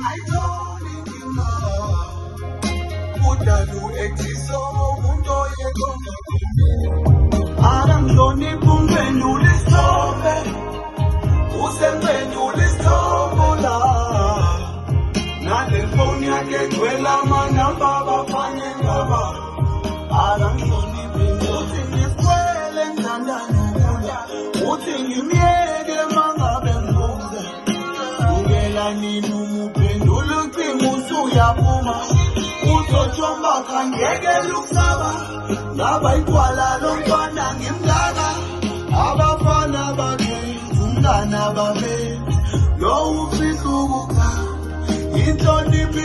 ayitholinkinga udala u-exiso umuntu oyekonga akamhloniphi umphendula isithombe usemphendula isithombo la nale foni yakhe egcwele amanamba abafanye ngaba akamhloniphi uthi ngikwele ngithanda nokula uthi ngimyeke mangabe ngibuze ukela nini umuphendula ucingo usuyaphuma uzothomba khangekela ukusaba ngaba igwala lomfana ngimngaka abafana bakhe umntana babe lo ufisa ukukha inhlonipho